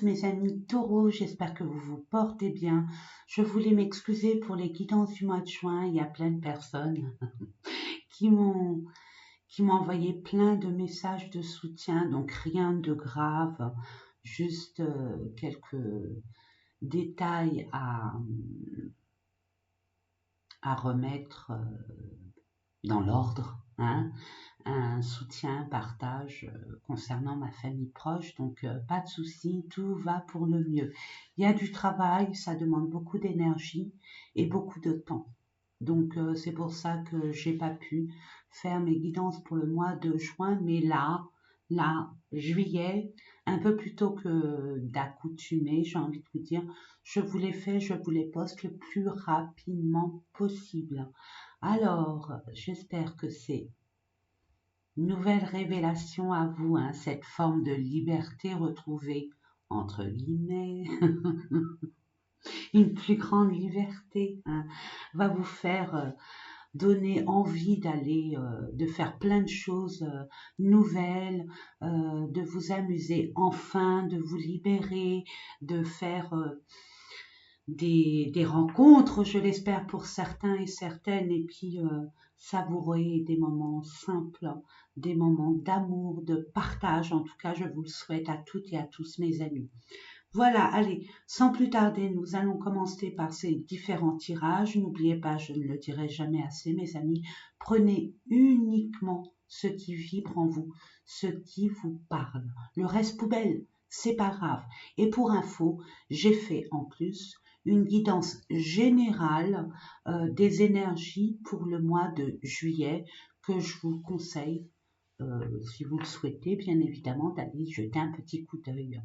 mes amis taureaux, j'espère que vous vous portez bien. Je voulais m'excuser pour les guidances du mois de juin. Il y a plein de personnes qui m'ont envoyé plein de messages de soutien, donc rien de grave, juste quelques détails à remettre dans l'ordre, hein. Un soutien, un partage concernant ma famille proche, donc pas de souci, tout va pour le mieux. Il y a du travail, ça demande beaucoup d'énergie et beaucoup de temps. Donc c'est pour ça que j'ai pas pu faire mes guidances pour le mois de juin, mais là, juillet, un peu plus tôt que d'accoutumée, j'ai envie de vous dire, je vous les fais, je vous les poste le plus rapidement possible. Alors, j'espère que c'est une nouvelle révélation à vous, hein, cette forme de liberté retrouvée, entre guillemets, une plus grande liberté, hein, va vous faire donner envie d'aller, de faire plein de choses nouvelles, de vous amuser enfin, de vous libérer, de faire des rencontres, je l'espère pour certains et certaines, et puis savourer des moments simples, des moments d'amour, de partage. En tout cas, je vous le souhaite à toutes et à tous, mes amis. Voilà, allez, sans plus tarder, nous allons commencer par ces différents tirages. N'oubliez pas, je ne le dirai jamais assez, mes amis, prenez uniquement ce qui vibre en vous, ce qui vous parle. Le reste poubelle, c'est pas grave. Et pour info, j'ai fait en plus une guidance générale des énergies pour le mois de juillet que je vous conseille, si vous le souhaitez, bien évidemment, d'aller jeter un petit coup d'œil.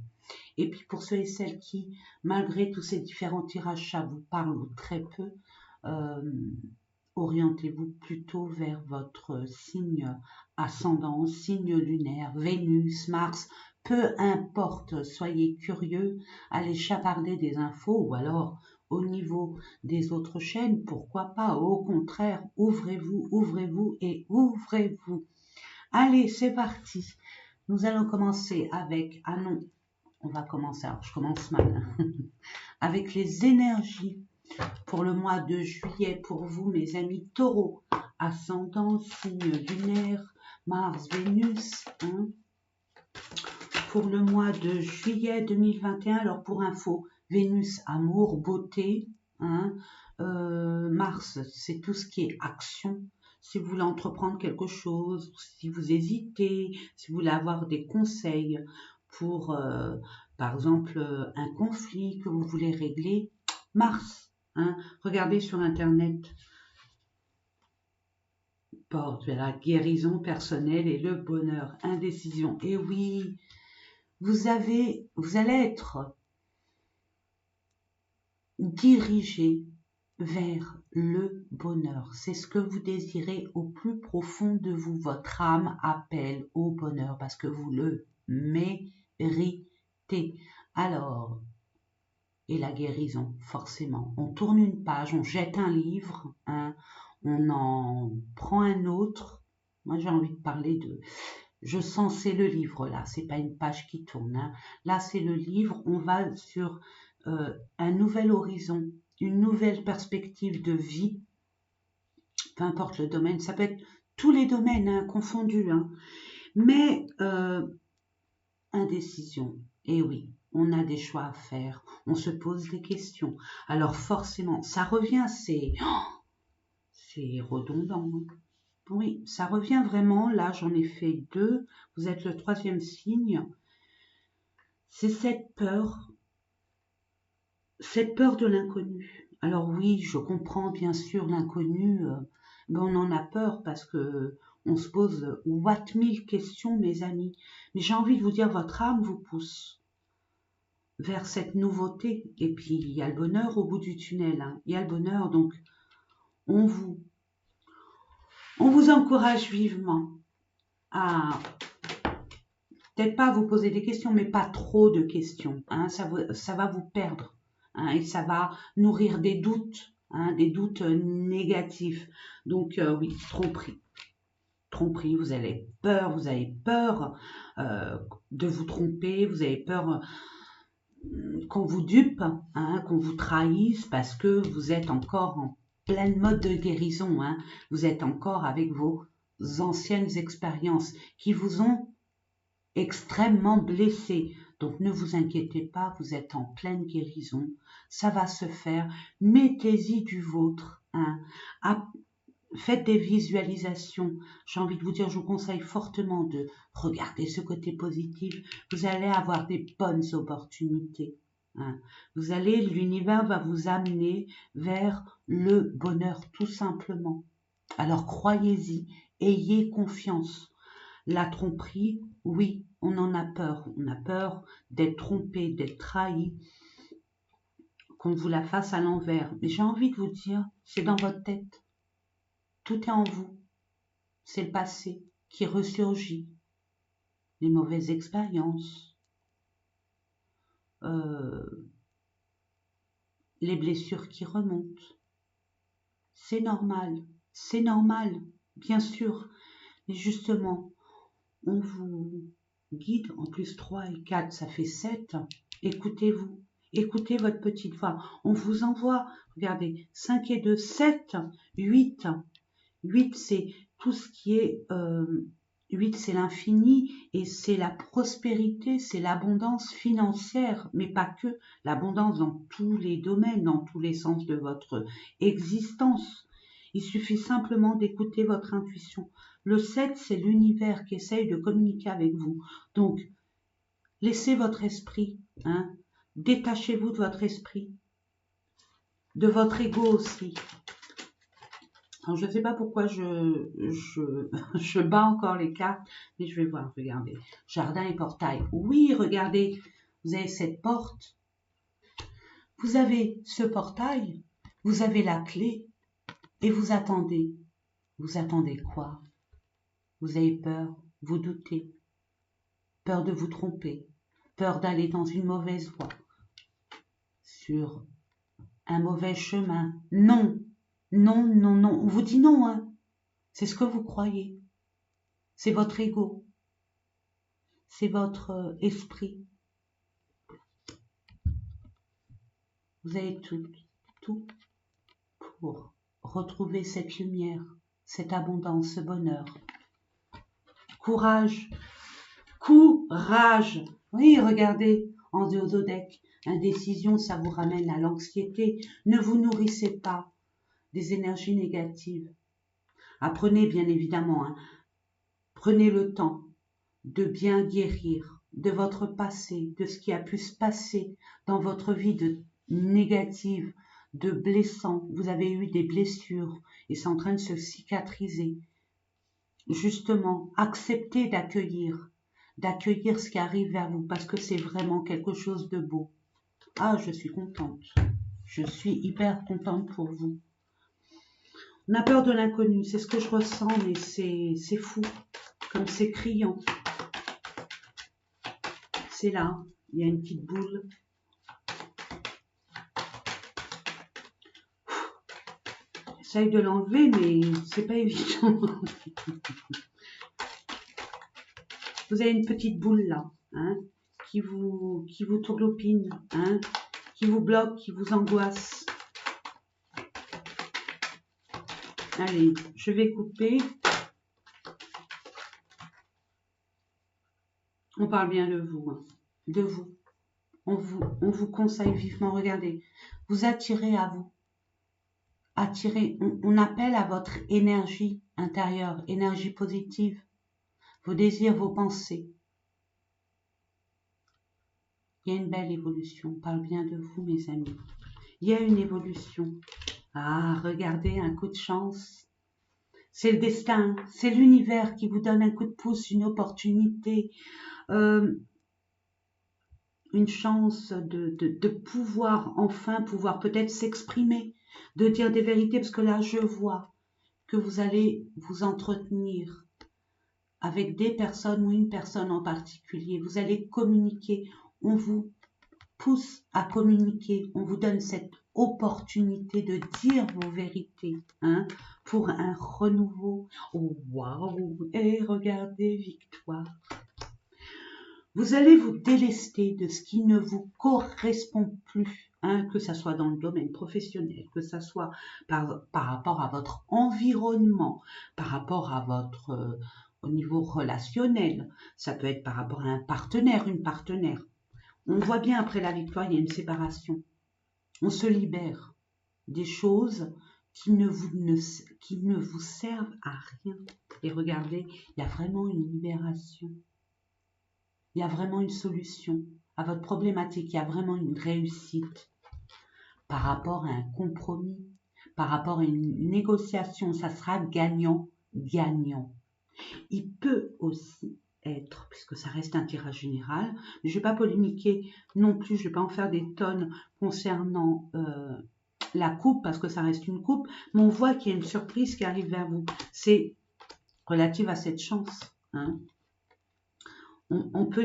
Et puis pour ceux et celles qui, malgré tous ces différents tirages, ça vous parle ou très peu, euh, orientez-vous plutôt vers votre signe ascendant, signe lunaire, Vénus, Mars, peu importe, soyez curieux, allez chaparder des infos ou alors au niveau des autres chaînes, pourquoi pas, au contraire, ouvrez-vous, ouvrez-vous et ouvrez-vous. Allez, c'est parti. Nous allons commencer avec, ah non, on va commencer, alors je commence mal, avec les énergies pour le mois de juillet pour vous, mes amis taureaux, ascendant, signe lunaire, Mars, Vénus, hein, pour le mois de juillet 2021. Alors pour info, Vénus, amour, beauté, hein, Mars, c'est tout ce qui est action. Si vous voulez entreprendre quelque chose, si vous hésitez, si vous voulez avoir des conseils pour, par exemple, un conflit que vous voulez régler, Mars, hein, regardez sur Internet, porte vers la guérison personnelle et le bonheur, indécision. Et oui, vous allez être dirigé vers le bonheur. C'est ce que vous désirez au plus profond de vous. Votre âme appelle au bonheur parce que vous le méritez. Alors, et la guérison, forcément. On tourne une page, on jette un livre, hein, on en prend un autre. Moi, j'ai envie de parler de... Je sens, c'est le livre là, c'est pas une page qui tourne, hein. Là, c'est le livre, on va sur un nouvel horizon, une nouvelle perspective de vie, peu importe le domaine, ça peut être tous les domaines, hein, confondus, hein. Mais indécision, et oui, on a des choix à faire, on se pose des questions. Alors forcément, ça revient, c'est redondant, hein. Oui, ça revient vraiment, là j'en ai fait 2, vous êtes le 3e signe, c'est cette peur de l'inconnu. Alors oui, je comprends bien sûr l'inconnu, mais on en a peur parce que on se pose what mille questions, mes amis. Mais j'ai envie de vous dire, votre âme vous pousse vers cette nouveauté. Et puis il y a le bonheur au bout du tunnel, hein. Il y a le bonheur, donc on vous encourage vivement à peut-être pas vous poser des questions, mais pas trop de questions, hein. Ça va vous perdre, hein, et ça va nourrir des doutes, hein, des doutes négatifs. Donc oui, tromperie, vous avez peur de vous tromper, vous avez peur qu'on vous dupe, hein, qu'on vous trahisse parce que vous êtes encore en plein mode de guérison, hein. Vous êtes encore avec vos anciennes expériences qui vous ont extrêmement blessé. Donc ne vous inquiétez pas, vous êtes en pleine guérison, ça va se faire. Mettez-y du vôtre, hein. Faites des visualisations. J'ai envie de vous dire, je vous conseille fortement de regarder ce côté positif. Vous allez avoir des bonnes opportunités, hein. L'univers va vous amener vers le bonheur tout simplement. Alors croyez-y, ayez confiance. La tromperie, oui, on en a peur. On a peur d'être trompé, d'être trahi, qu'on vous la fasse à l'envers. Mais j'ai envie de vous dire, c'est dans votre tête. Tout est en vous. C'est le passé qui ressurgit. Les mauvaises expériences, les blessures qui remontent. C'est normal, bien sûr. Mais justement, on vous guide, en plus 3 et 4, ça fait 7. Écoutez-vous, écoutez votre petite voix. On vous envoie, regardez, 5 et 2, 7, 8. 8, c'est tout ce qui est... 8, c'est l'infini et c'est la prospérité, c'est l'abondance financière, mais pas que, l'abondance dans tous les domaines, dans tous les sens de votre existence. Il suffit simplement d'écouter votre intuition. Le 7, c'est l'univers qui essaye de communiquer avec vous. Donc, laissez votre esprit, hein, détachez-vous de votre esprit, de votre ego aussi. Alors, je ne sais pas pourquoi je bats encore les cartes, mais je vais voir, regardez. Jardin et portail. Oui, regardez, vous avez cette porte. Vous avez ce portail, vous avez la clé, et vous attendez. Vous attendez quoi? Vous avez peur, vous doutez, peur de vous tromper, peur d'aller dans une mauvaise voie, sur un mauvais chemin. Non, non, non, non. On vous dit non, hein. C'est ce que vous croyez. C'est votre ego. C'est votre esprit. Vous avez tout pour retrouver cette lumière, cette abondance, ce bonheur. Courage, courage. Oui, regardez, en duodéque, indécision, ça vous ramène à l'anxiété. Ne vous nourrissez pas des énergies négatives. Apprenez bien évidemment, hein, prenez le temps de bien guérir de votre passé, de ce qui a pu se passer dans votre vie de négative, de blessant. Vous avez eu des blessures et c'est en train de se cicatriser. Justement, acceptez d'accueillir ce qui arrive vers vous parce que c'est vraiment quelque chose de beau. Ah, je suis contente. Je suis hyper contente pour vous. On a peur de l'inconnu, c'est ce que je ressens, mais c'est fou, comme c'est criant. C'est là, il y a une petite boule. J'essaye de l'enlever, mais c'est pas évident. Vous avez une petite boule là, hein, qui vous tourlopine, hein, qui vous bloque, qui vous angoisse. Allez, je vais couper. On parle bien de vous, hein, de vous. On vous conseille vivement, regardez, vous attirez à vous. Attirez, on appelle à votre énergie intérieure, énergie positive, vos désirs, vos pensées. Il y a une belle évolution, on parle bien de vous mes amis. Il y a une évolution. Ah, regardez, un coup de chance. C'est le destin, c'est l'univers qui vous donne un coup de pouce, une opportunité, une chance de pouvoir enfin pouvoir peut-être s'exprimer, de dire des vérités, parce que là je vois que vous allez vous entretenir avec des personnes ou une personne en particulier. Vous allez communiquer, on vous pousse à communiquer, on vous donne cette opportunité de dire vos vérités, hein, pour un renouveau. Oh waouh! Et regardez, victoire. Vous allez vous délester de ce qui ne vous correspond plus, hein, que ça soit dans le domaine professionnel, que ça soit par rapport à votre environnement, par rapport à votre au niveau relationnel, ça peut être par rapport à un partenaire, une partenaire. On voit bien après la victoire, il y a une séparation. On se libère des choses qui ne vous servent à rien. Et regardez, il y a vraiment une libération. Il y a vraiment une solution à votre problématique. Il y a vraiment une réussite par rapport à un compromis, par rapport à une négociation. Ça sera gagnant-gagnant. Il peut aussi être, puisque ça reste un tirage général, mais je ne vais pas polémiquer non plus, je ne vais pas en faire des tonnes concernant la coupe, parce que ça reste une coupe, mais on voit qu'il y a une surprise qui arrive vers vous. C'est relative à cette chance. Hein. On peut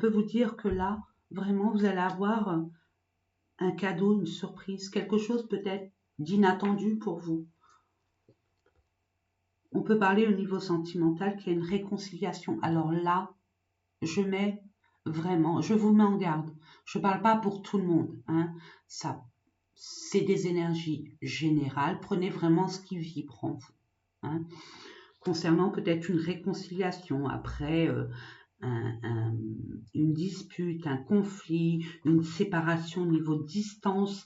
vous dire que là, vraiment, vous allez avoir un cadeau, une surprise, quelque chose peut-être d'inattendu pour vous. On peut parler au niveau sentimental qu'il y a une réconciliation. Alors là, je vous mets en garde. Je ne parle pas pour tout le monde. Hein. Ça, c'est des énergies générales. Prenez vraiment ce qui vibre en vous. Hein. Concernant peut-être une réconciliation après une dispute, un conflit, une séparation au niveau de distance.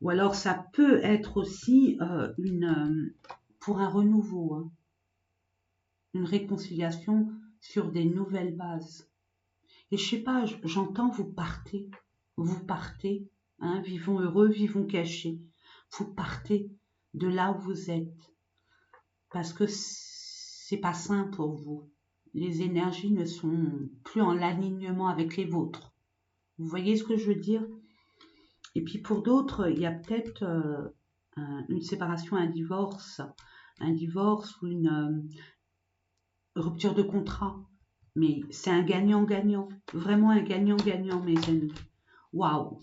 Ou alors ça peut être aussi pour un renouveau, hein. Une réconciliation sur des nouvelles bases. Et je sais pas, j'entends vous partez, hein, vivons heureux, vivons cachés. Vous partez de là où vous êtes, parce que c'est pas sain pour vous. Les énergies ne sont plus en alignement avec les vôtres. Vous voyez ce que je veux dire? Et puis pour d'autres, il y a peut-être une séparation, un divorce ou une rupture de contrat. Mais c'est un gagnant-gagnant, vraiment un gagnant-gagnant, mes amis. Waouh,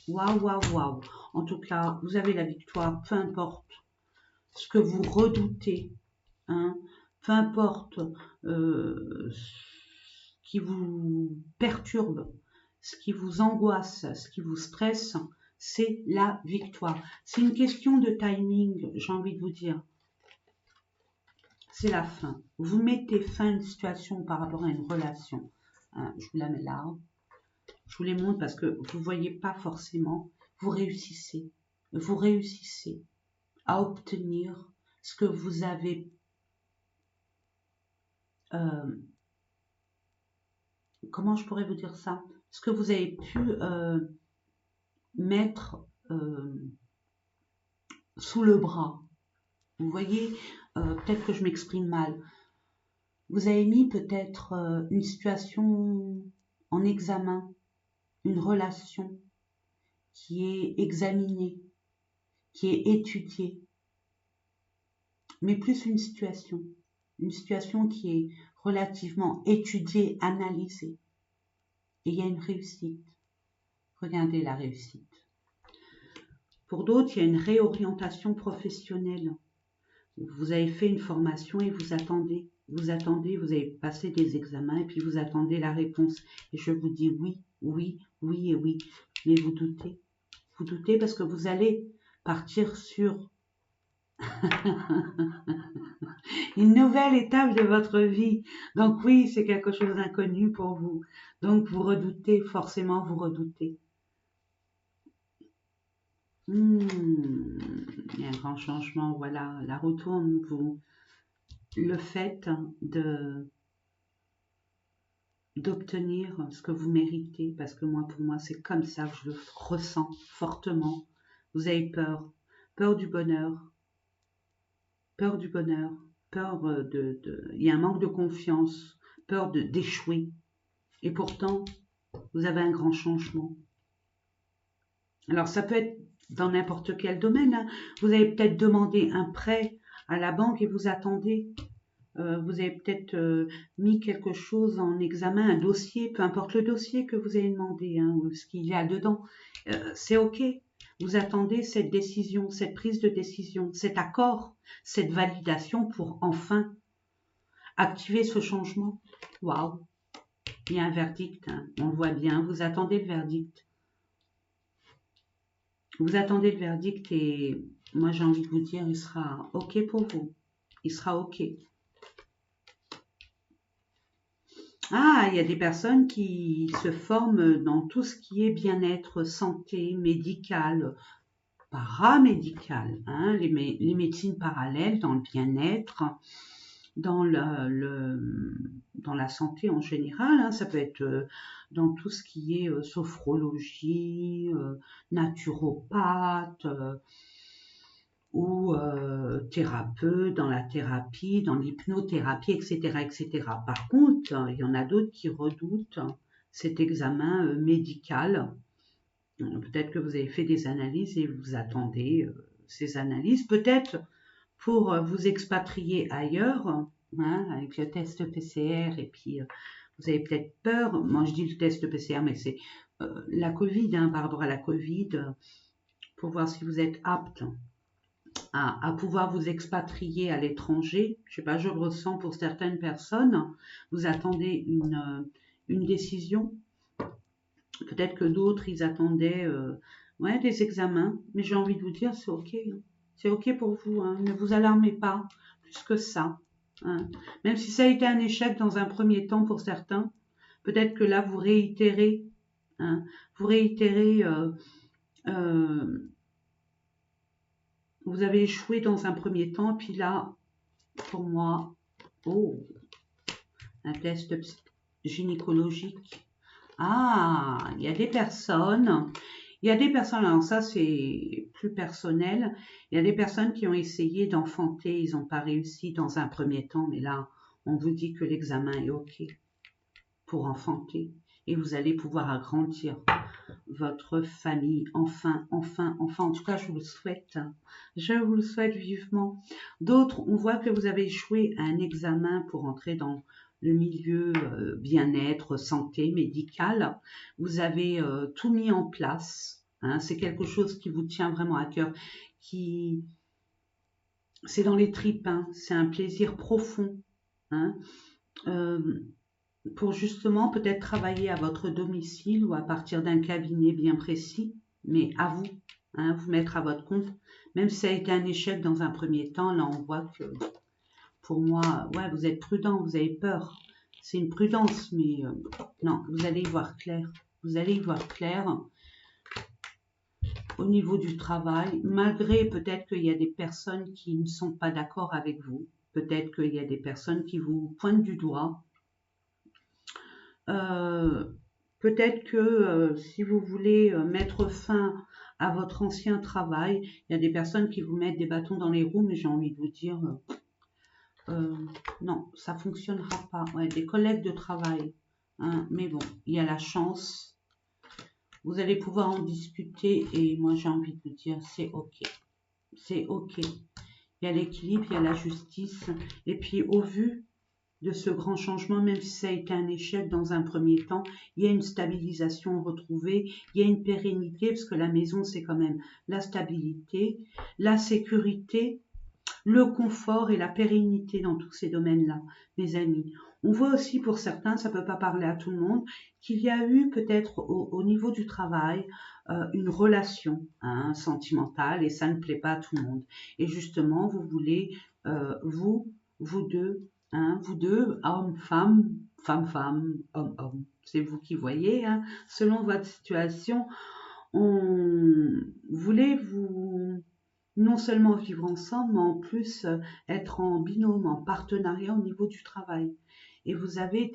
waouh, waouh, waouh. En tout cas, vous avez la victoire, peu importe ce que vous redoutez, hein, peu importe ce qui vous perturbe, ce qui vous angoisse, ce qui vous stresse, c'est la victoire. C'est une question de timing, j'ai envie de vous dire. C'est la fin. Vous mettez fin à une situation par rapport à une relation. Je vous la mets là. Je vous les montre parce que vous ne voyez pas forcément. Vous réussissez. Vous réussissez à obtenir ce que vous avez comment je pourrais vous dire ça? Ce que vous avez pu mettre sous le bras. Vous voyez, peut-être que je m'exprime mal. Vous avez mis peut-être une situation en examen, une relation qui est examinée, qui est étudiée, mais plus une situation qui est relativement étudiée, analysée. Et il y a une réussite. Regardez la réussite. Pour d'autres, il y a une réorientation professionnelle. Vous avez fait une formation et vous attendez, vous avez passé des examens et puis vous attendez la réponse. Et je vous dis oui, oui, oui et oui. Mais vous doutez parce que vous allez partir sur une nouvelle étape de votre vie. Donc oui, c'est quelque chose d'inconnu pour vous. Donc vous redoutez, forcément vous redoutez. Il y a un grand changement, voilà, la roue tourne, le fait d'obtenir ce que vous méritez, parce que pour moi, c'est comme ça que je le ressens fortement. Vous avez peur du bonheur, peur il y a un manque de confiance, peur d'échouer. Et pourtant, vous avez un grand changement. Alors, ça peut être dans n'importe quel domaine. Hein. Vous avez peut-être demandé un prêt à la banque et vous attendez. Vous avez peut-être mis quelque chose en examen, un dossier, peu importe le dossier que vous avez demandé, hein, ou ce qu'il y a dedans. C'est OK. Vous attendez cette décision, cette prise de décision, cet accord, cette validation pour enfin activer ce changement. Waouh! Il y a un verdict, hein, on le voit bien, vous attendez le verdict. Vous attendez le verdict et moi j'ai envie de vous dire, il sera OK pour vous. Il sera OK. Ah, il y a des personnes qui se forment dans tout ce qui est bien-être, santé, médical, paramédical, hein, les médecines parallèles dans le bien-être, dans dans la santé en général, hein, ça peut être dans tout ce qui est sophrologie, naturopathe, ou thérapeute, dans la thérapie, dans l'hypnothérapie, etc., etc. Par contre, il y en a d'autres qui redoutent cet examen médical. Peut-être que vous avez fait des analyses et vous attendez ces analyses. Peut-être pour vous expatrier ailleurs, hein, avec le test PCR, et puis vous avez peut-être peur. Moi, je dis le test PCR, mais c'est la Covid, hein, par rapport à la Covid, pour voir si vous êtes apte à pouvoir vous expatrier à l'étranger. Je sais pas, je le ressens pour certaines personnes. Vous attendez une décision. Peut-être que d'autres, ils attendaient ouais, des examens. Mais j'ai envie de vous dire, c'est OK. Hein. C'est OK pour vous. Hein. Ne vous alarmez pas plus que ça. Hein. Même si ça a été un échec dans un premier temps pour certains, peut-être que là, vous réitérez. Hein, vous réitérez... vous avez échoué dans un premier temps, puis là, pour moi, oh, un test gynécologique. Ah, il y a des personnes, alors ça c'est plus personnel, il y a des personnes qui ont essayé d'enfanter, ils n'ont pas réussi dans un premier temps, mais là, on vous dit que l'examen est OK pour enfanter et vous allez pouvoir agrandir votre famille, enfin, en tout cas, je vous le souhaite. Je vous le souhaite vivement. D'autres, on voit que vous avez échoué à un examen pour entrer dans le milieu bien-être, santé, médical. Vous avez tout mis en place. Hein, c'est quelque chose qui vous tient vraiment à cœur, c'est dans les tripes, hein, c'est un plaisir profond. Hein, pour justement peut-être travailler à votre domicile ou à partir d'un cabinet bien précis, mais à vous, hein, vous mettre à votre compte. Même si ça a été un échec dans un premier temps, là on voit que pour moi, ouais, vous êtes prudent, vous avez peur. C'est une prudence, mais non, vous allez y voir clair. Vous allez y voir clair au niveau du travail, malgré peut-être qu'il y a des personnes qui ne sont pas d'accord avec vous. Peut-être qu'il y a des personnes qui vous pointent du doigt. Peut-être que si vous voulez mettre fin à votre ancien travail, il y a des personnes qui vous mettent des bâtons dans les roues, mais j'ai envie de vous dire, non, ça ne fonctionnera pas. Ouais, des collègues de travail, hein, mais bon, il y a la chance. Vous allez pouvoir en discuter et moi j'ai envie de vous dire, c'est OK. C'est OK. Il y a l'équilibre, il y a la justice. Et puis au vu de ce grand changement, même si ça a été un échec dans un premier temps, il y a une stabilisation retrouvée, il y a une pérennité, parce que la maison, c'est quand même la stabilité, la sécurité, le confort et la pérennité dans tous ces domaines-là, mes amis. On voit aussi pour certains, ça ne peut pas parler à tout le monde, qu'il y a eu peut-être au niveau du travail une relation hein, sentimentale et ça ne plaît pas à tout le monde. Et justement, vous voulez, vous deux, hein, vous deux, homme, femme, femme, femme, homme, homme, c'est vous qui voyez, hein, selon votre situation, on voulait vous non seulement vivre ensemble, mais en plus être en binôme, en partenariat au niveau du travail. Et vous avez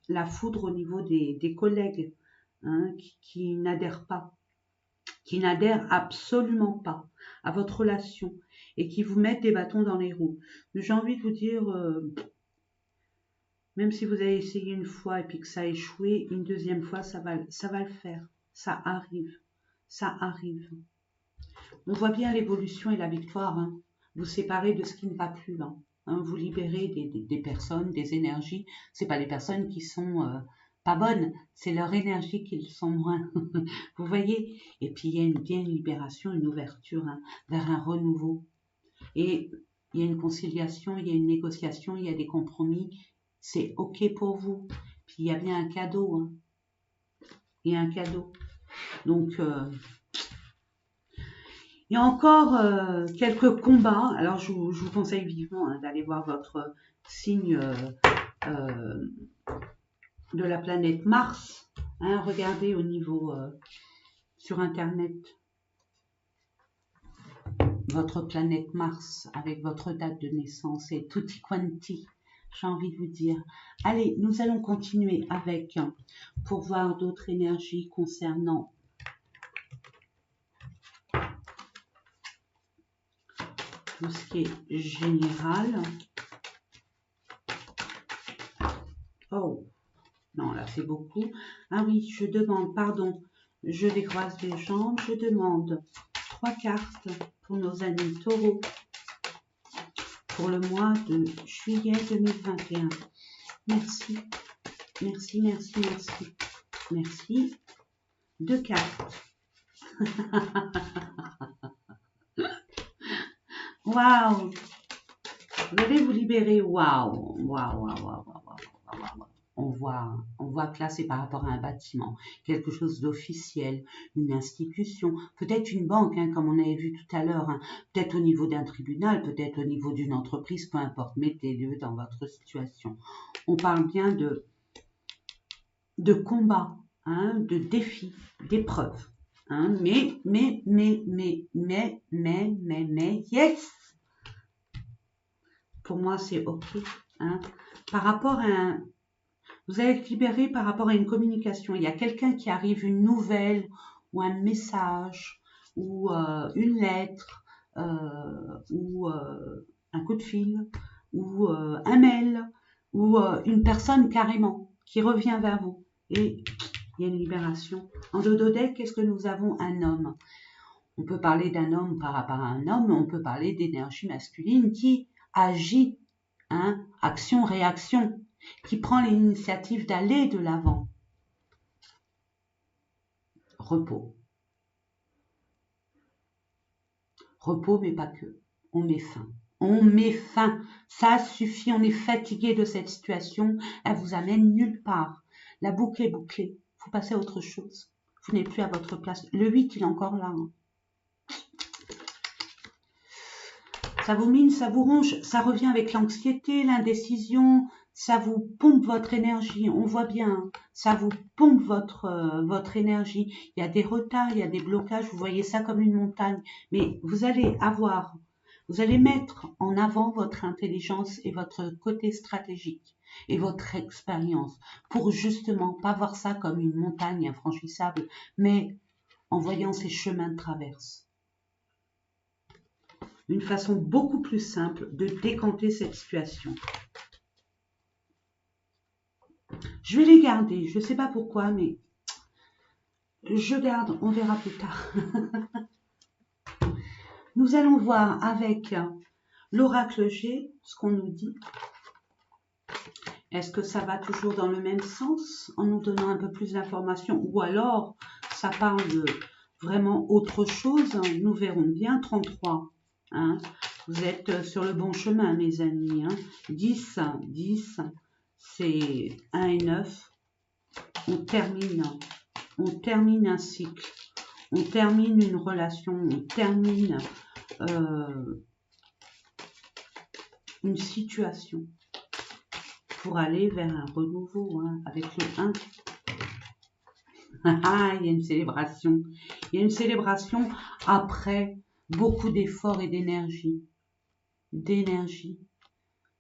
la foudre au niveau des collègues hein, qui n'adhèrent pas, qui n'adhèrent absolument pas à votre relation et qui vous mettent des bâtons dans les roues. Mais j'ai envie de vous dire, même si vous avez essayé une fois et puis que ça a échoué, une deuxième fois, ça va le faire. Ça arrive. Ça arrive. On voit bien l'évolution et la victoire. Hein. Vous séparez de ce qui ne va plus. Là. Hein. Vous libérez des personnes, des énergies. C'est pas les personnes qui sont pas bonnes, c'est leur énergie qui le sont moins. Vous voyez. Et puis il y a bien une libération, une ouverture hein, vers un renouveau. Et il y a une conciliation, il y a une négociation, il y a des compromis. C'est OK pour vous. Puis il y a bien un cadeau. Hein. Il y a un cadeau. Donc, il y a encore quelques combats. Alors, je vous conseille vivement hein, d'aller voir votre signe de la planète Mars. Hein, regardez au niveau sur Internet votre planète Mars avec votre date de naissance et tutti quanti. J'ai envie de vous dire. Allez, nous allons continuer avec, pour voir d'autres énergies concernant tout ce qui est général. Oh, non, là c'est beaucoup. Ah oui, je demande, pardon, je décroise les jambes, je demande 3 cartes pour nos amis taureaux pour le mois de juillet 2021. Merci, merci, merci, merci, merci. 2 cartes. Waouh! Vous allez vous libérer. Waouh! Waouh, waouh, waouh, waouh, waouh. On voit que là, c'est par rapport à un bâtiment, quelque chose d'officiel, une institution, peut-être une banque, hein, comme on avait vu tout à l'heure, hein, peut-être au niveau d'un tribunal, peut-être au niveau d'une entreprise, peu importe, mettez-le dans votre situation. On parle bien de combat, hein, de défi, d'épreuve. Hein, mais, yes! Pour moi, c'est OK. Hein. Par rapport à un... Vous allez être libéré par rapport à une communication. Il y a quelqu'un qui arrive, une nouvelle, ou un message, ou une lettre, ou un coup de fil, ou un mail, ou une personne carrément qui revient vers vous. Et il y a une libération. En Dododec, qu'est-ce que nous avons? Un homme. On peut parler d'un homme par rapport à un homme, mais on peut parler d'énergie masculine qui agit, hein, action-réaction, qui prend l'initiative d'aller de l'avant. Repos. Repos, mais pas que. On met fin. On met fin. Ça suffit, on est fatigué de cette situation. Elle vous amène nulle part. La boucle est bouclée. Vous passez à autre chose. Vous n'êtes plus à votre place. Le 8, il est encore là. Hein. Ça vous mine, ça vous ronge, ça revient avec l'anxiété, l'indécision, ça vous pompe votre énergie, on voit bien, ça vous pompe votre énergie. Il y a des retards, il y a des blocages, vous voyez ça comme une montagne, mais vous allez mettre en avant votre intelligence et votre côté stratégique et votre expérience pour justement pas voir ça comme une montagne infranchissable, mais en voyant ces chemins de traverse. Une façon beaucoup plus simple de décanter cette situation. Je vais les garder, je ne sais pas pourquoi, mais je garde, on verra plus tard. Nous allons voir avec l'oracle G ce qu'on nous dit. Est-ce que ça va toujours dans le même sens en nous donnant un peu plus d'informations ou alors ça parle de vraiment autre chose? Nous verrons bien. 33. Hein. Vous êtes sur le bon chemin, mes amis. Hein. 10, c'est 1 et 9. On termine un cycle. On termine une relation. On termine une situation pour aller vers un renouveau. Hein, avec le 1. Il y a une célébration. Il y a une célébration après beaucoup d'efforts et d'énergie.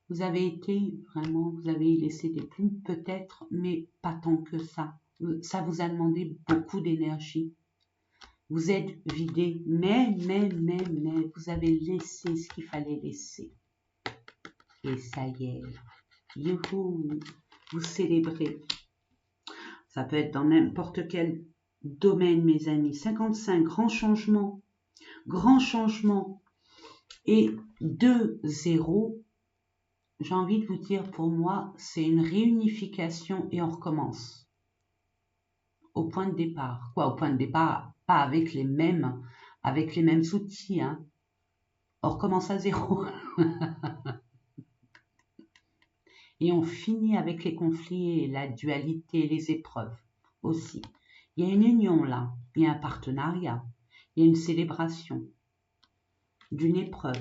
Vous avez été vraiment, vous avez laissé des plumes peut-être, mais pas tant que ça. Ça vous a demandé beaucoup d'énergie. Vous êtes vidé, mais, vous avez laissé ce qu'il fallait laisser. Et ça y est, youhou, vous célébrez. Ça peut être dans n'importe quel domaine, mes amis. 55, grand changement. Et 2-0, j'ai envie de vous dire, pour moi, c'est une réunification et on recommence. Au point de départ. Quoi, au point de départ, pas avec les mêmes outils, hein. On recommence à 0. Et on finit avec les conflits et la dualité, les épreuves aussi. Il y a une union là, il y a un partenariat, il y a une célébration d'une épreuve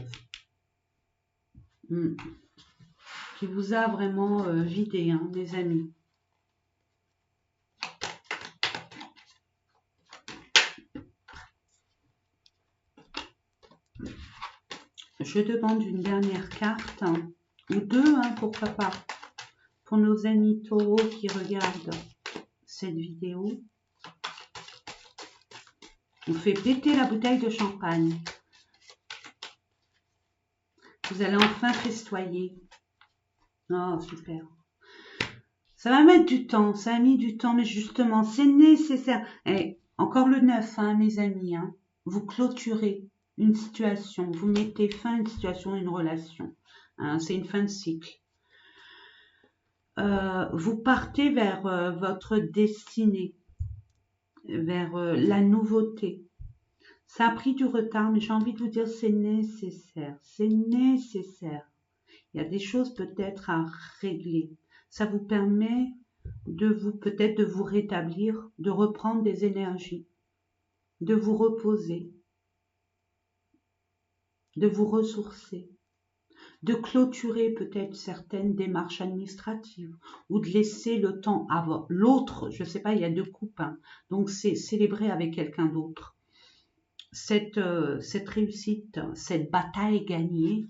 qui vous a vraiment vidé, hein, mes amis. Je demande une dernière carte, hein, ou deux, hein, pourquoi pas, pour nos amis taureaux qui regardent cette vidéo. On fait péter la bouteille de champagne. Vous allez enfin festoyer. Oh, super. Ça va mettre du temps, ça a mis du temps, mais justement, c'est nécessaire. Et encore le 9, hein, mes amis, hein. Vous clôturez une situation, vous mettez fin à une situation, une relation. Hein, c'est une fin de cycle. Vous partez vers votre destinée, vers la nouveauté. Ça a pris du retard, mais j'ai envie de vous dire c'est nécessaire. C'est nécessaire. Il y a des choses peut-être à régler. Ça vous permet de vous peut-être de vous rétablir, de reprendre des énergies, de vous reposer, de vous ressourcer, de clôturer peut-être certaines démarches administratives ou de laisser le temps à l'autre. Je ne sais pas, il y a deux coupes, hein, donc c'est célébrer avec quelqu'un d'autre. Cette réussite, cette bataille gagnée,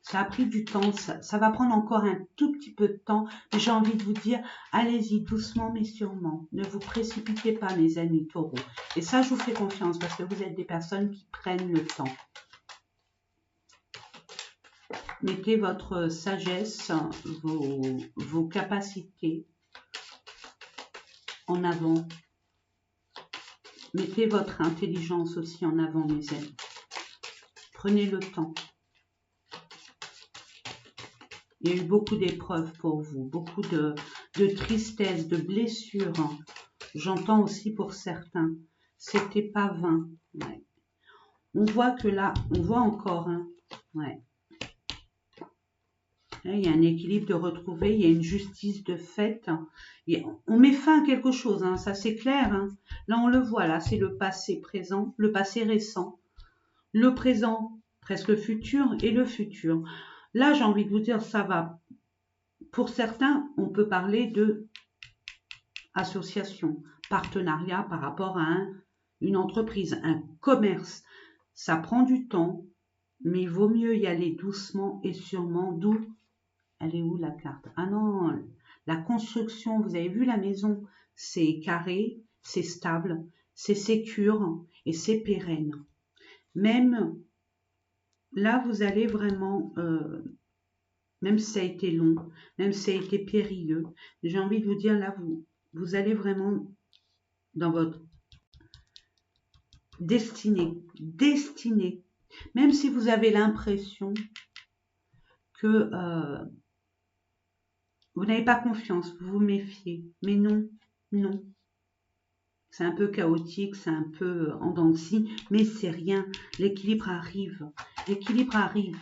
ça a pris du temps, ça va prendre encore un tout petit peu de temps, mais j'ai envie de vous dire, allez-y doucement mais sûrement. Ne vous précipitez pas, mes amis taureaux. Et ça, je vous fais confiance parce que vous êtes des personnes qui prennent le temps. Mettez votre sagesse, vos capacités en avant. Mettez votre intelligence aussi en avant, mes amis. Prenez le temps. Il y a eu beaucoup d'épreuves pour vous, beaucoup de tristesse, de blessures. J'entends aussi pour certains. C'était pas vain. Ouais. On voit que là, on voit encore. Hein. Ouais. Il y a un équilibre de retrouver, il y a une justice de fait. On met fin à quelque chose, hein, ça c'est clair. Hein. Là, on le voit, là, c'est le passé présent, le passé récent, le présent presque futur et le futur. Là, j'ai envie de vous dire, ça va. Pour certains, on peut parler de association, partenariat par rapport à une entreprise, un commerce. Ça prend du temps, mais il vaut mieux y aller doucement et sûrement. D'où, elle est où la carte? Ah non, la construction, vous avez vu la maison, c'est carré, c'est stable, c'est sécure et c'est pérenne. Même là, vous allez vraiment, même si ça a été long, même si ça a été périlleux, j'ai envie de vous dire, là, vous allez vraiment dans votre destinée, même si vous avez l'impression que vous n'avez pas confiance, vous vous méfiez, mais non, non. C'est un peu chaotique, c'est un peu en dents de scie, mais c'est rien. L'équilibre arrive. L'équilibre arrive.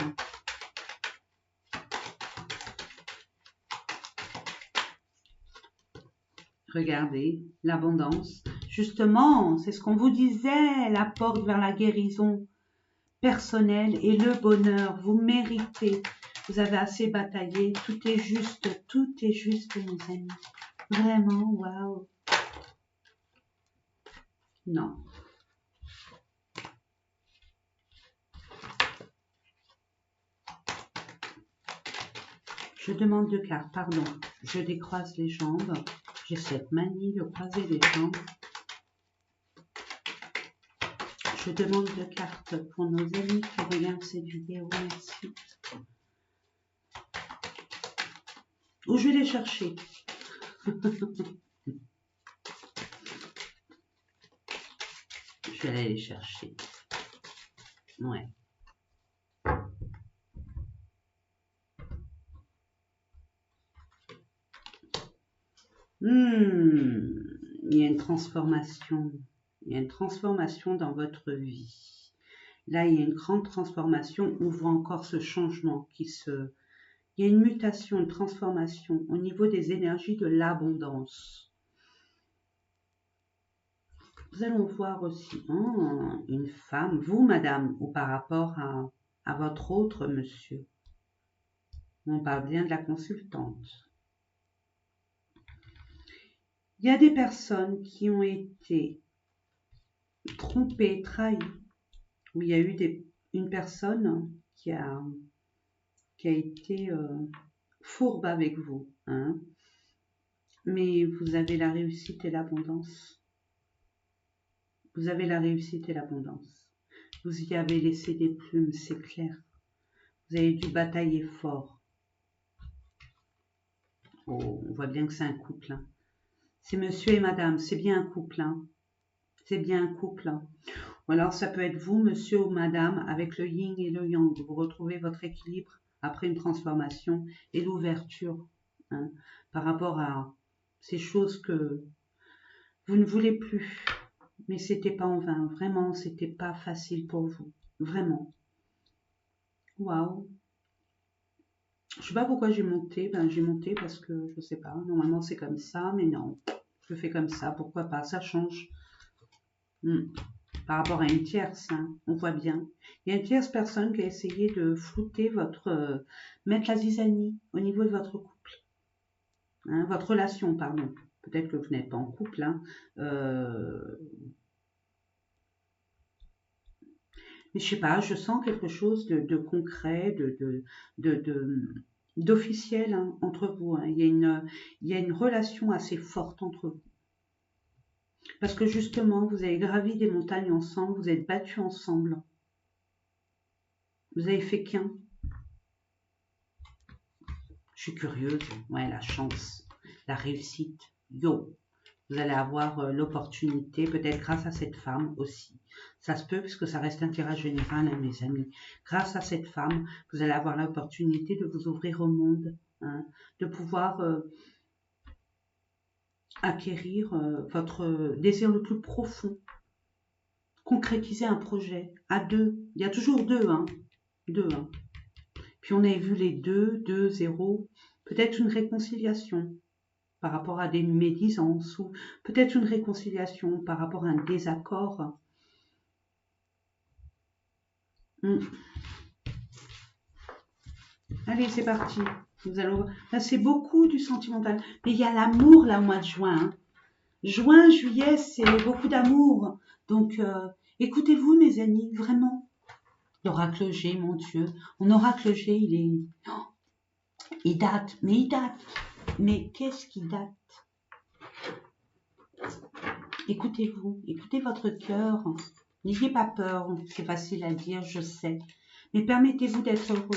Regardez, l'abondance. Justement, c'est ce qu'on vous disait, la porte vers la guérison personnelle et le bonheur. Vous méritez. Vous avez assez bataillé. Tout est juste, mes amis. Vraiment, waouh. Non. Je demande deux cartes, pardon. Je décroise les jambes. J'ai cette manie de croiser les jambes. Je demande deux cartes pour nos amis qui regardent cette vidéo. Merci. Où je vais les chercher. Je vais aller les chercher. Ouais. Il y a une transformation. Il y a une transformation dans votre vie. Là, il y a une grande transformation. On voit encore ce changement qui se... Il y a une mutation, une transformation au niveau des énergies de l'abondance. Nous allons voir aussi une femme, vous, madame, ou par rapport à votre autre monsieur. On parle bien de la consultante. Il y a des personnes qui ont été trompées, trahies, où il y a eu une personne qui a été fourbe avec vous, hein. Mais vous avez la réussite et l'abondance. Vous avez la réussite et l'abondance. Vous y avez laissé des plumes, c'est clair. Vous avez dû batailler fort. Oh, on voit bien que c'est un couple, hein. C'est monsieur et madame, c'est bien un couple, hein. C'est bien un couple, hein. Ou alors ça peut être vous, monsieur ou madame, avec le yin et le yang. Vous retrouvez votre équilibre après une transformation et l'ouverture, hein, par rapport à ces choses que vous ne voulez plus. Mais c'était pas en vain, vraiment, c'était pas facile pour vous, vraiment. Waouh. Je sais pas pourquoi j'ai monté, j'ai monté parce que je sais pas, normalement c'est comme ça, mais non, je le fais comme ça, pourquoi pas, ça change. Par rapport à une tierce, hein, on voit bien. Il y a une tierce personne qui a essayé de flouter mettre la zizanie au niveau de votre couple, hein, votre relation, pardon. Peut-être que vous n'êtes pas en couple, hein. Mais je sais pas, je sens quelque chose de concret, d'officiel, hein, entre vous, hein. Il y a une relation assez forte entre vous. Parce que justement, vous avez gravi des montagnes ensemble, vous êtes battus ensemble. Vous avez fait qu'un. Je suis curieuse. Ouais, la chance, la réussite. Yo, vous allez avoir l'opportunité, peut-être grâce à cette femme aussi. Ça se peut, puisque ça reste un tirage général, hein, mes amis. Grâce à cette femme, vous allez avoir l'opportunité de vous ouvrir au monde, hein, de pouvoir acquérir votre désir le plus profond, concrétiser un projet à deux. Il y a toujours deux, hein. Deux, hein. Puis on a vu les deux, zéro. Peut-être une réconciliation par rapport à des médisances ou peut-être une réconciliation par rapport à un désaccord. Allez, c'est parti. Nous allons... Là, c'est beaucoup du sentimental. Mais il y a l'amour là au mois de juin, hein. Juin, juillet, c'est beaucoup d'amour. Donc, écoutez-vous, mes amis, vraiment. L'oracle G, mon Dieu. Mon oracle G, il est... il date. Mais il date. Mais qu'est-ce qui date? Écoutez-vous. Écoutez votre cœur. N'ayez pas peur. C'est facile à dire, je sais. Mais permettez-vous d'être heureux.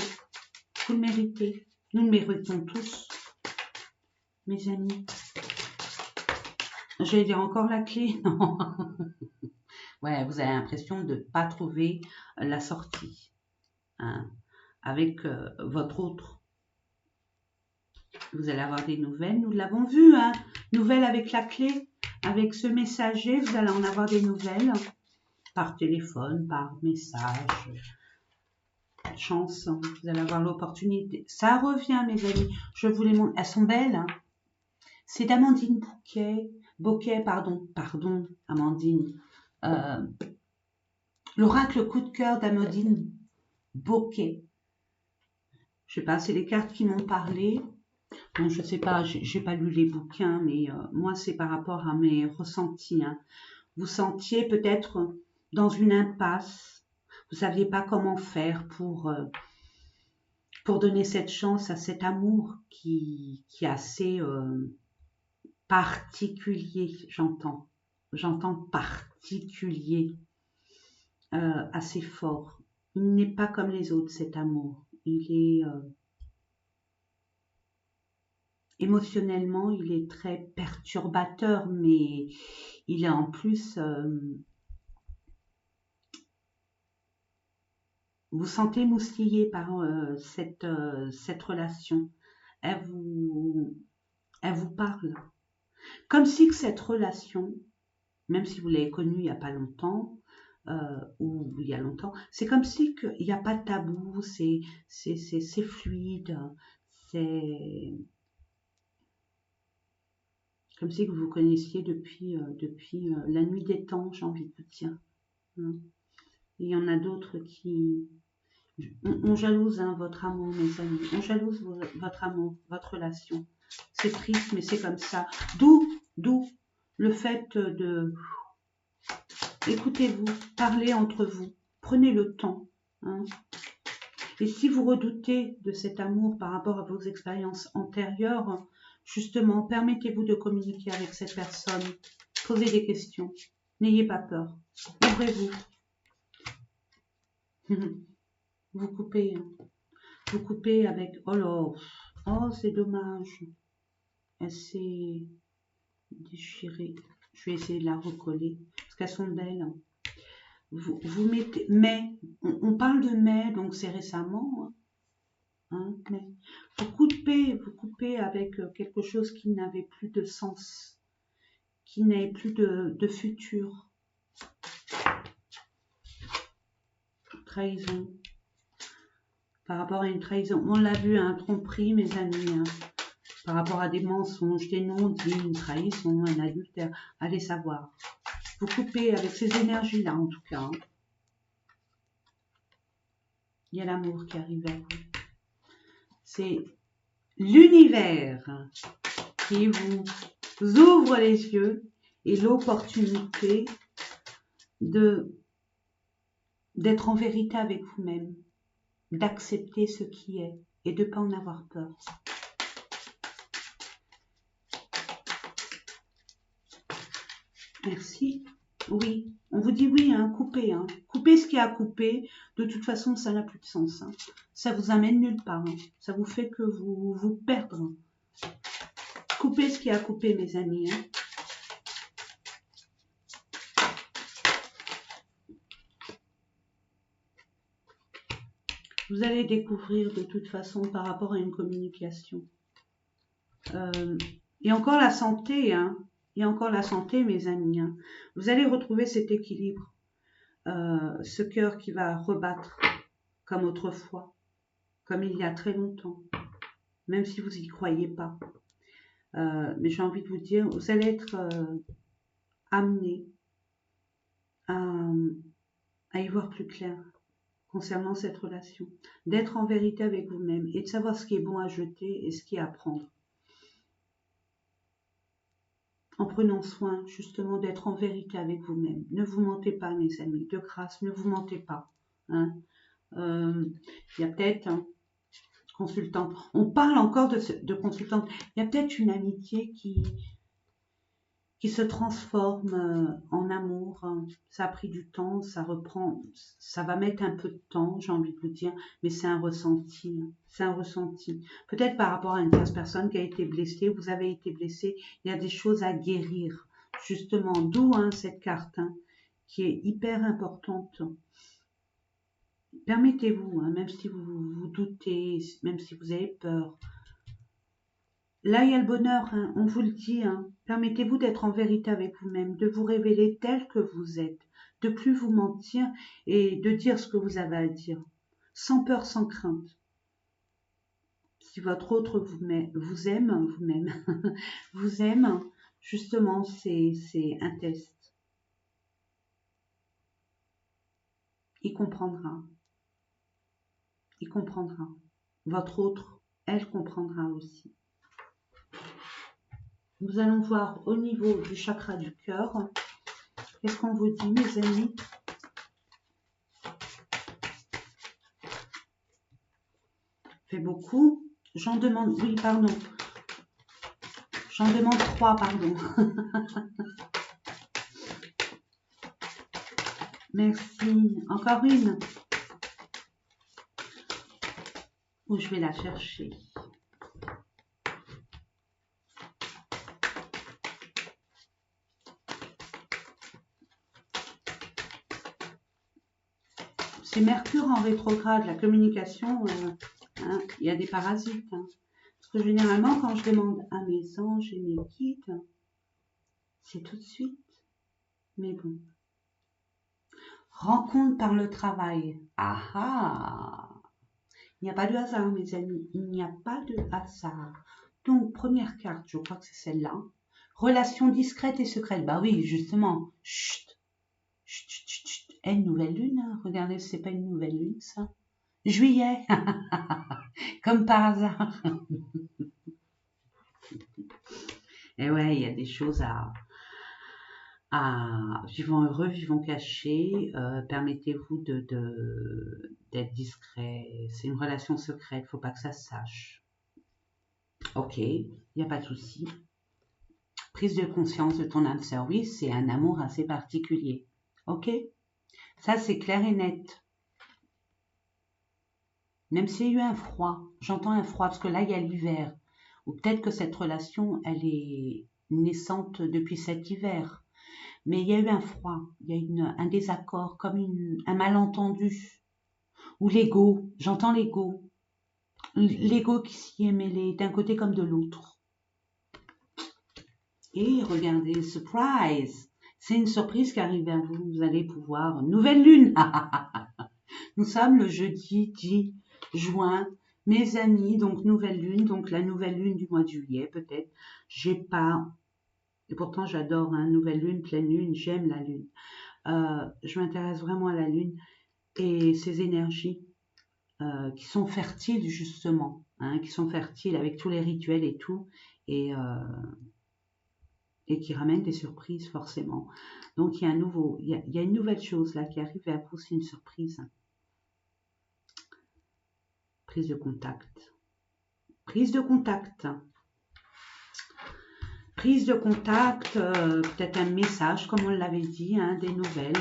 Vous le méritez. Nous le méritons tous. Mes amis. J'allais dire encore la clé. Non. Ouais, vous avez l'impression de ne pas trouver la sortie, hein, avec votre autre. Vous allez avoir des nouvelles, nous l'avons vu, hein, nouvelles avec la clé, avec ce messager, vous allez en avoir des nouvelles par téléphone, par message. Chance, hein, vous allez avoir l'opportunité. Ça revient, mes amis, je vous les montre, elles sont belles, hein. C'est d'Amandine Bouquet, pardon, Amandine. L'oracle coup de cœur d'Amandine Bouquet. Je sais pas, c'est les cartes qui m'ont parlé. Bon, je sais pas, j'ai pas lu les bouquins, mais moi c'est par rapport à mes ressentis, hein. Vous sentiez peut-être dans une impasse. Vous saviez pas comment faire pour donner cette chance à cet amour qui est assez particulier, j'entends. J'entends particulier, assez fort. Il n'est pas comme les autres, cet amour. Il est émotionnellement, il est très perturbateur, mais il est en plus, vous sentez moustillé par cette relation. Elle vous parle. Comme si que cette relation, même si vous l'avez connue il n'y a pas longtemps, ou il y a longtemps. C'est comme si il n'y a pas de tabou, c'est fluide, c'est comme si que vous vous connaissiez depuis la nuit des temps, j'ai envie de vous dire. Hein. Et il y en a d'autres qui... On jalouse votre amour, mes amis. On jalouse votre amour, votre relation. C'est triste, mais c'est comme ça. D'où le fait de... Écoutez-vous, parlez entre vous, prenez le temps. Hein. Et si vous redoutez de cet amour par rapport à vos expériences antérieures, justement, permettez-vous de communiquer avec cette personne. Posez des questions. N'ayez pas peur. Ouvrez-vous. Vous coupez. Vous coupez avec... Oh là, oh c'est dommage. Elle s'est déchirée. Je vais essayer de la recoller. Parce qu'elles sont belles. Vous mettez... Mais, on parle de mai, donc c'est récemment. Hein, mais vous coupez avec quelque chose qui n'avait plus de sens. Qui n'avait plus de futur. Trahison. Par rapport à une trahison. On l'a vu, un tromperie, mes amis. Hein. Par rapport à des mensonges, des non-dits, une trahison, un adultère. Allez savoir. Vous coupez avec ces énergies-là, en tout cas. Hein. Il y a l'amour qui arrive à vous. C'est l'univers qui vous ouvre les yeux et l'opportunité d'être en vérité avec vous-même, d'accepter ce qui est et de ne pas en avoir peur. Merci. Oui, on vous dit oui, hein, coupez. Hein. Coupez ce qui a à couper. De toute façon, ça n'a plus de sens. Hein. Ça vous amène nulle part. Hein. Ça vous fait que vous perdre. Coupez ce qui a à couper, mes amis. Hein. Vous allez découvrir de toute façon par rapport à une communication. Et encore la santé, hein. Et encore la santé, mes amis. Hein. Vous allez retrouver cet équilibre. Ce cœur qui va rebattre comme autrefois, comme il y a très longtemps, même si vous n'y croyez pas. Mais j'ai envie de vous dire, vous allez être amené à y voir plus clair concernant cette relation, d'être en vérité avec vous-même et de savoir ce qui est bon à jeter et ce qui est à prendre. En prenant soin justement d'être en vérité avec vous-même. Ne vous mentez pas, mes amis, de grâce, ne vous mentez pas. Hein. Il y a peut-être un consultante, on parle encore de consultante, il y a peut-être une amitié qui se transforme en amour. Ça a pris du temps, ça reprend, ça va mettre un peu de temps, j'ai envie de vous dire, mais c'est un ressenti. C'est un ressenti. Peut-être par rapport à une tierce personne qui a été blessée, vous avez été blessé, il y a des choses à guérir. Justement, d'où cette carte qui est hyper importante. Permettez-vous, même si vous doutez, même si vous avez peur. Là, il y a le bonheur, on vous le dit. Permettez-vous d'être en vérité avec vous-même, de vous révéler tel que vous êtes, de plus vous mentir et de dire ce que vous avez à dire, sans peur, sans crainte. Si votre autre vous aime, vous-même, vous aime, justement, c'est un test. Il comprendra. Il comprendra. Votre autre, elle comprendra aussi. Nous allons voir au niveau du chakra du cœur. Qu'est-ce qu'on vous dit, mes amis? Fait beaucoup. J'en demande... Oui, pardon. J'en demande 3, pardon. Merci. Encore une. Oh, je vais la chercher. C'est Mercure en rétrograde, la communication, il y a des parasites. Parce que généralement, quand je demande à mes anges et mes guides, c'est tout de suite. Mais bon. Rencontre par le travail. Ah ah! Il n'y a pas de hasard, mes amis. Il n'y a pas de hasard. Donc, première carte, je crois que c'est celle-là. Relation discrète et secrète. Bah oui, justement. Chut, chut, chut, chut, chut. Eh, une nouvelle lune, hein. Regardez, c'est pas une nouvelle lune, ça. Juillet. Comme par hasard. Et ouais, il y a des choses à vivant heureux, vivant caché. Permettez-vous d'être discret. C'est une relation secrète, faut pas que ça se sache. Ok, il n'y a pas de souci. Prise de conscience de ton âme sœur, oui, c'est un amour assez particulier. Ok, ça c'est clair et net. Même s'il y a eu un froid, j'entends un froid parce que là il y a l'hiver. Ou peut-être que cette relation, elle est naissante depuis cet hiver. Mais il y a eu un froid, il y a un désaccord, comme un malentendu. Ou l'ego, j'entends l'ego. L'ego qui s'y est mêlé d'un côté comme de l'autre. Et regardez, surprise! C'est une surprise qui arrive à vous. Vous allez pouvoir. Nouvelle lune! Nous sommes le jeudi 10 juin. Mes amis, donc nouvelle lune, donc la nouvelle lune du mois de juillet, peut-être. J'ai pas. Et pourtant, j'adore, hein, nouvelle lune, pleine lune, j'aime la lune. Je m'intéresse vraiment à la lune et ses énergies qui sont fertiles, justement, hein, qui sont fertiles avec tous les rituels et tout. Et. Et qui ramène des surprises forcément. Donc il y a il y a une nouvelle chose là qui arrive à vous, c'est une surprise. Prise de contact. Prise de contact. Prise de contact, peut-être un message, comme on l'avait dit, hein, des nouvelles.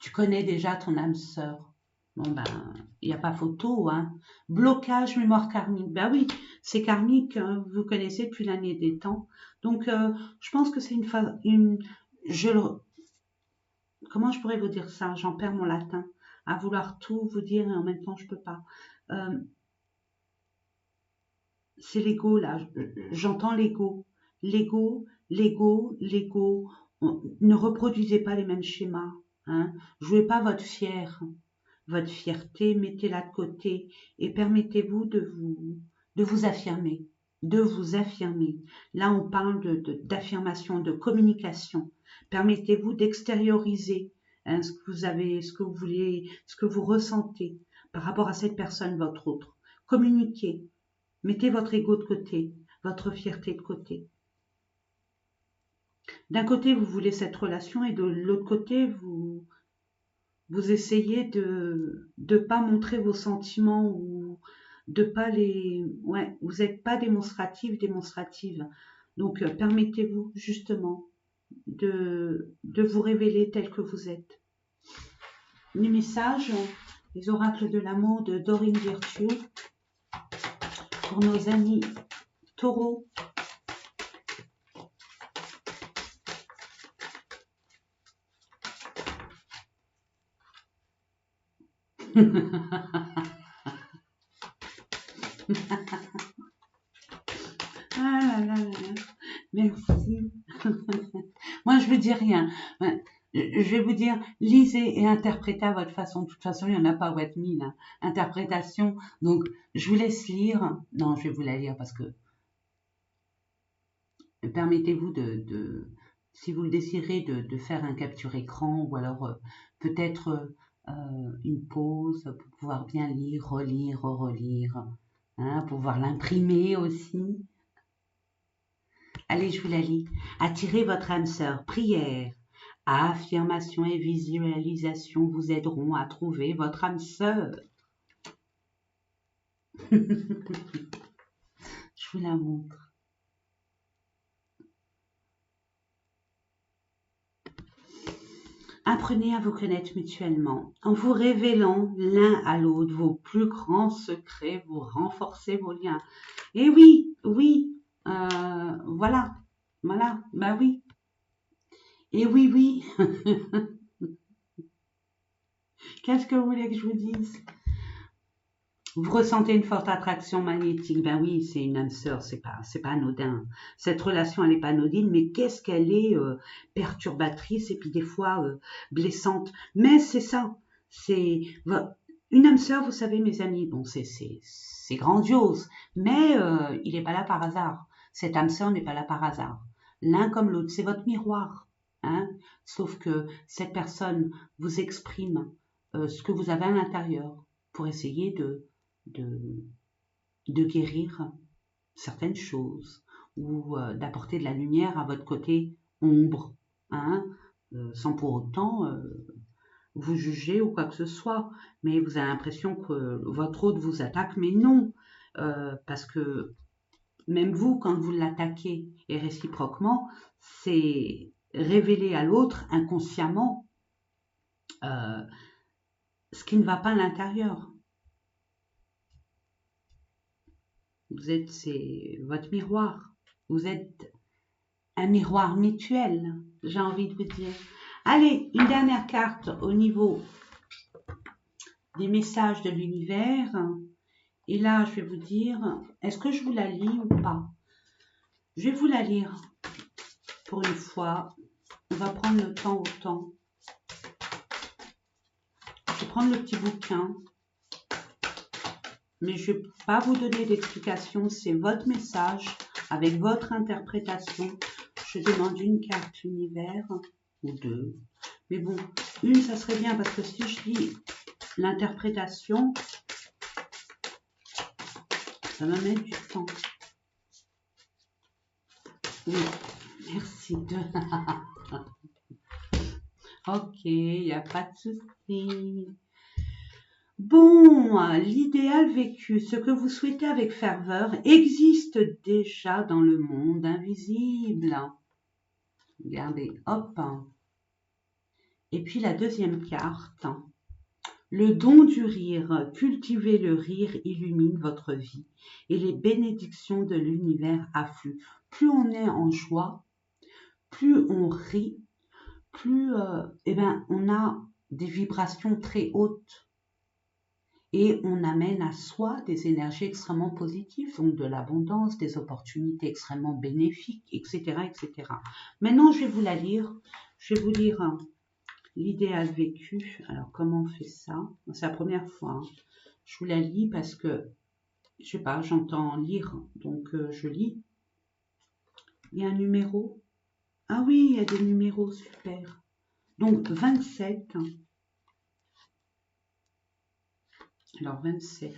Tu connais déjà ton âme sœur. Bon ben, il n'y a pas photo, hein. Blocage mémoire karmique. Ben oui, c'est karmique, hein, vous connaissez depuis l'année des temps. Donc, je pense que c'est comment je pourrais vous dire ça? J'en perds mon latin. À vouloir tout vous dire et en même temps, je peux pas. Euh, c'est l'ego, là. J'entends l'ego. L'ego, l'ego, l'ego. Ne reproduisez pas les mêmes schémas. Hein. Jouez pas votre fierté, mettez-la de côté et permettez-vous de vous affirmer. De vous affirmer. Là, on parle d'affirmation, de communication. Permettez-vous d'extérioriser hein, ce que vous avez, ce que vous voulez, ce que vous ressentez par rapport à cette personne, votre autre. Communiquez. Mettez votre ego de côté, votre fierté de côté. D'un côté, vous voulez cette relation et de l'autre côté, vous essayez de ne pas montrer vos sentiments ou de pas les... Ouais, vous n'êtes pas démonstrative. Donc, permettez-vous justement de vous révéler tel que vous êtes. Les messages, les oracles de l'amour de Dorine Virtue pour nos amis taureaux. Ah là là là là. Merci. Moi, je ne veux dire rien. Je vais vous dire, lisez et interprétez à votre façon. De toute façon, il n'y en a pas what me, là. Interprétation. Donc, je vous laisse lire. Non, je vais vous la lire parce que permettez-vous si vous le désirez, de faire un capture écran ou alors peut-être une pause pour pouvoir bien lire, relire, relire, hein, pouvoir l'imprimer aussi. Allez, je vous la lis. Attirez votre âme sœur. Prière. Affirmation et visualisation vous aideront à trouver votre âme sœur. Je vous la montre. Apprenez à vous connaître mutuellement. En vous révélant l'un à l'autre vos plus grands secrets, vous renforcez vos liens. Et oui, oui, voilà, bah oui. Et oui, oui. Qu'est-ce que vous voulez que je vous dise? Vous ressentez une forte attraction magnétique. Ben oui, c'est une âme sœur, c'est pas anodin. Cette relation, elle n'est pas anodine, mais qu'est-ce qu'elle est perturbatrice et puis des fois blessante. Mais c'est ça. C'est une âme sœur, vous savez, mes amis. Bon, c'est grandiose, mais il n'est pas là par hasard. Cette âme sœur n'est pas là par hasard. L'un comme l'autre, c'est votre miroir. Hein. Sauf que cette personne vous exprime ce que vous avez à l'intérieur pour essayer de, de guérir certaines choses ou d'apporter de la lumière à votre côté ombre, hein, sans pour autant vous juger ou quoi que ce soit. Mais vous avez l'impression que votre autre vous attaque, mais non, parce que même vous, quand vous l'attaquez, et réciproquement, c'est révéler à l'autre inconsciemment euh, ce qui ne va pas à l'intérieur. C'est votre miroir. Vous êtes un miroir mutuel, j'ai envie de vous dire. Allez, une dernière carte au niveau des messages de l'univers. Et là, je vais vous dire, est-ce que je vous la lis ou pas? Je vais vous la lire pour une fois. On va prendre le temps au temps. Je vais prendre le petit bouquin. Mais je ne vais pas vous donner d'explication. C'est votre message avec votre interprétation. Je demande une carte univers ou deux. Mais bon, une, ça serait bien parce que si je lis l'interprétation, ça va mettre du temps. Oui, merci de... Ok, il n'y a pas de souci. Bon, l'idéal vécu, ce que vous souhaitez avec ferveur, existe déjà dans le monde invisible. Regardez, hop. Et puis la deuxième carte. Le don du rire, cultiver le rire illumine votre vie et les bénédictions de l'univers affluent. Plus on est en joie, plus on rit, plus on a des vibrations très hautes et on amène à soi des énergies extrêmement positives, donc de l'abondance, des opportunités extrêmement bénéfiques, etc., etc. Maintenant, je vais vous la lire. Je vais vous lire l'idéal vécu. Alors, comment on fait ça? C'est la première fois. Hein. Je vous la lis parce que, je sais pas, j'entends lire, donc je lis. Il y a un numéro. Ah oui, il y a des numéros, super. Donc, 27. Alors, 27.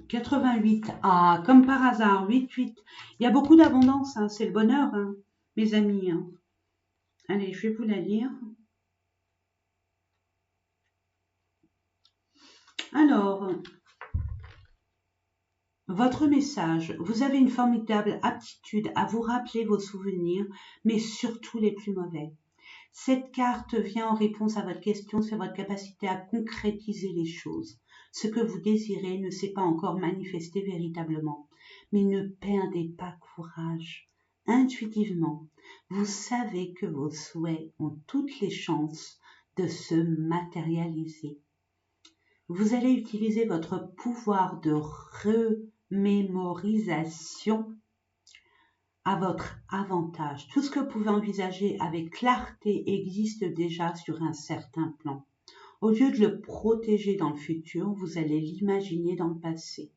88. Ah, comme par hasard, 8. Il y a beaucoup d'abondance, hein, c'est le bonheur, hein, mes amis. Hein. Allez, je vais vous la lire. Alors, votre message. Vous avez une formidable aptitude à vous rappeler vos souvenirs, mais surtout les plus mauvais. Cette carte vient en réponse à votre question sur votre capacité à concrétiser les choses. Ce que vous désirez ne s'est pas encore manifesté véritablement. Mais ne perdez pas courage. Intuitivement, vous savez que vos souhaits ont toutes les chances de se matérialiser. Vous allez utiliser votre pouvoir de remémorisation à votre avantage. Tout ce que vous pouvez envisager avec clarté existe déjà sur un certain plan. Au lieu de le protéger dans le futur, vous allez l'imaginer dans le passé,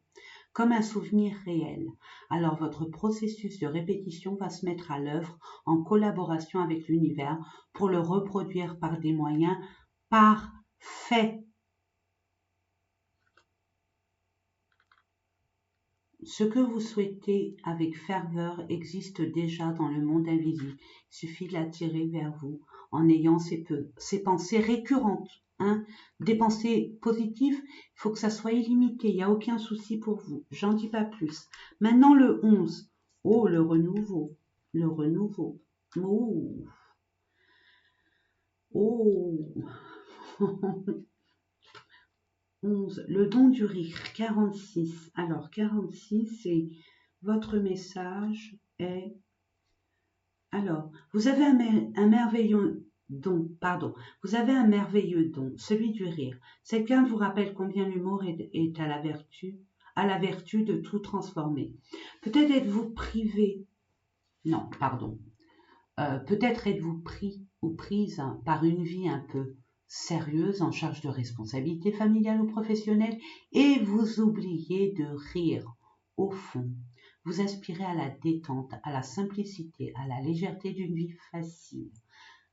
comme un souvenir réel. Alors votre processus de répétition va se mettre à l'œuvre en collaboration avec l'univers pour le reproduire par des moyens parfaits. Ce que vous souhaitez avec ferveur existe déjà dans le monde invisible. Il suffit de l'attirer vers vous en ayant ces pensées récurrentes. Hein. Des pensées positives, il faut que ça soit illimité. Il n'y a aucun souci pour vous. J'en dis pas plus. Maintenant le 11. Oh, le renouveau. Le renouveau. Oh. Oh. 11. Le don du rire. 46. Alors, 46, c'est votre message est Alors, vous avez un merveilleux don, pardon, vous avez un merveilleux don, celui du rire. Cette carte vous rappelle combien l'humour est à la vertu de tout transformer. Peut-être êtes-vous privé, non, pardon, peut-être êtes-vous pris ou prise par une vie un peu sérieuse en charge de responsabilités familiales ou professionnelles et vous oubliez de rire. Au fond, vous aspirez à la détente, à la simplicité, à la légèreté d'une vie facile.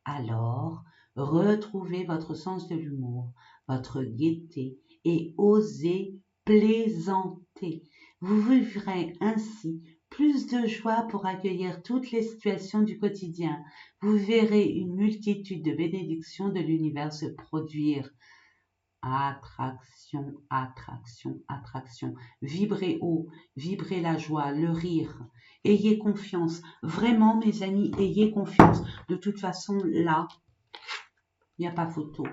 Alors, retrouvez votre sens de l'humour, votre gaieté et osez plaisanter. Vous vivrez ainsi plus de joie pour accueillir toutes les situations du quotidien. Vous verrez une multitude de bénédictions de l'univers se produire. Attraction, attraction, attraction. Vibrez haut, vibrez la joie, le rire. Ayez confiance. Vraiment, mes amis, ayez confiance. De toute façon, là, il n'y a pas photo.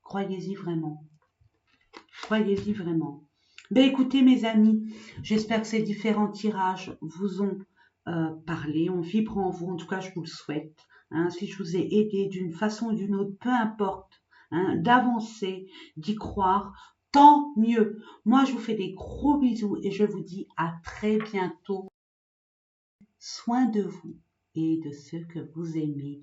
Croyez-y vraiment. Croyez-y vraiment. Ben écoutez, mes amis, j'espère que ces différents tirages vous ont parlé, ont vibré en vous. En tout cas, je vous le souhaite. Hein, si je vous ai aidé d'une façon ou d'une autre, peu importe, hein, d'avancer, d'y croire, tant mieux. Moi, je vous fais des gros bisous et je vous dis à très bientôt. Soin de vous et de ceux que vous aimez.